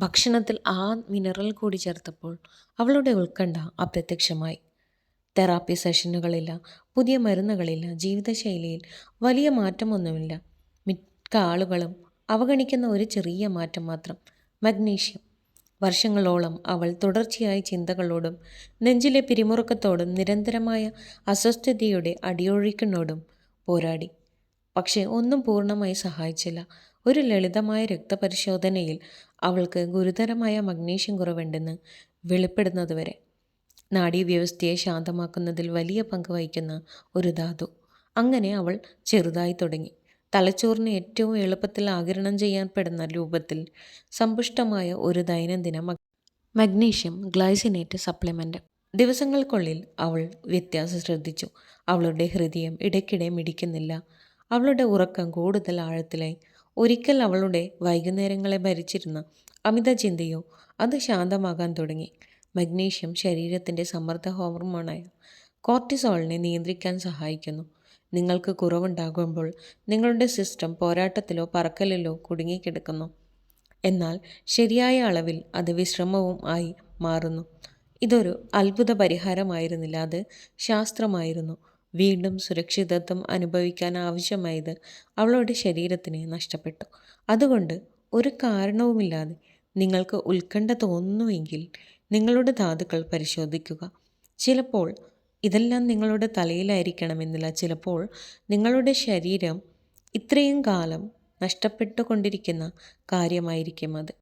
ഭക്ഷണത്തിൽ ആ മിനറൽ കൂടി ചേർത്തപ്പോൾ അവളുടെ ഉത്കണ്ഠ അപ്രത്യക്ഷമായി. തെറാപ്പി സെഷനുകളില്ല, പുതിയ മരുന്നുകളില്ല, ജീവിതശൈലിയിൽ വലിയ മാറ്റമൊന്നുമില്ല. മിക്ക ആളുകളും അവഗണിക്കുന്ന ഒരു ചെറിയ മാറ്റം മാത്രം: മഗ്നീഷ്യം. വർഷങ്ങളോളം അവൾ തുടർച്ചയായ ചിന്തകളോടും നെഞ്ചിലെ പിരിമുറുക്കത്തോടും നിരന്തരമായ അസ്വസ്ഥതയുടെ അടിയൊഴുക്കിനോടും പോരാടി. പക്ഷേ ഒന്നും പൂർണ്ണമായി സഹായിച്ചില്ല. ഒരു ലളിതമായ രക്തപരിശോധനയിൽ അവൾക്ക് ഗുരുതരമായ മഗ്നീഷ്യം കുറവുണ്ടെന്ന് വെളിപ്പെടുന്നതുവരെ. നാഡീവ്യവസ്ഥയെ ശാന്തമാക്കുന്നതിൽ വലിയ പങ്ക് വഹിക്കുന്ന ഒരു ധാതു. അങ്ങനെ അവൾ ചെറുതായി തുടങ്ങി. തലച്ചോറിന് ഏറ്റവും എളുപ്പത്തിൽ ആഗിരണം ചെയ്യപ്പെടുന്ന രൂപത്തിൽ സമ്പുഷ്ടമായ ഒരു ദൈനംദിന മഗ്നീഷ്യം ഗ്ലൈസിനേറ്റ് സപ്ലിമെൻ്റ്. ദിവസങ്ങൾക്കുള്ളിൽ അവൾ വ്യത്യാസം ശ്രദ്ധിച്ചു. അവളുടെ ഹൃദയം ഇടയ്ക്കിടെ മിടിക്കുന്നില്ല. അവളുടെ ഉറക്കം കൂടുതൽ ആഴത്തിലായി. ഒരിക്കൽ അവളുടെ വൈകുന്നേരങ്ങളെ ഭരിച്ചിരുന്ന അമിത ചിന്തയോ അത് ശാന്തമാകാൻ തുടങ്ങി. മഗ്നീഷ്യം ശരീരത്തിൻ്റെ സമ്മർദ്ദ ഹോർമോണായ കോർട്ടിസോളിനെ നിയന്ത്രിക്കാൻ സഹായിക്കുന്നു. നിങ്ങൾക്ക് കുറവുണ്ടാകുമ്പോൾ നിങ്ങളുടെ സിസ്റ്റം പോരാട്ടത്തിലോ പറക്കലിലോ കുടുങ്ങിക്കിടക്കുന്നു. എന്നാൽ ശരിയായ അളവിൽ അത് വിശ്രമവും ആയി മാറുന്നു. ഇതൊരു അത്ഭുത പരിഹാരമായിരുന്നില്ല, അത് ശാസ്ത്രമായിരുന്നു. വീണ്ടും സുരക്ഷിതത്വം അനുഭവിക്കാൻ ആവശ്യമായത് അവളുടെ ശരീരത്തിന് നഷ്ടപ്പെട്ടു. അതുകൊണ്ട് ഒരു കാരണവുമില്ലാതെ നിങ്ങൾക്ക് ഉത്കണ്ഠ തോന്നുന്നുവെങ്കിൽ നിങ്ങളുടെ ധാതുക്കൾ പരിശോധിക്കുക. ചിലപ്പോൾ ഇതെല്ലാം നിങ്ങളുടെ തലയിലായിരിക്കണമെന്നില്ല. ചിലപ്പോൾ നിങ്ങളുടെ ശരീരം ഇത്രയും കാലം നഷ്ടപ്പെട്ടുകൊണ്ടിരിക്കുന്ന കാര്യമായിരിക്കും അത്.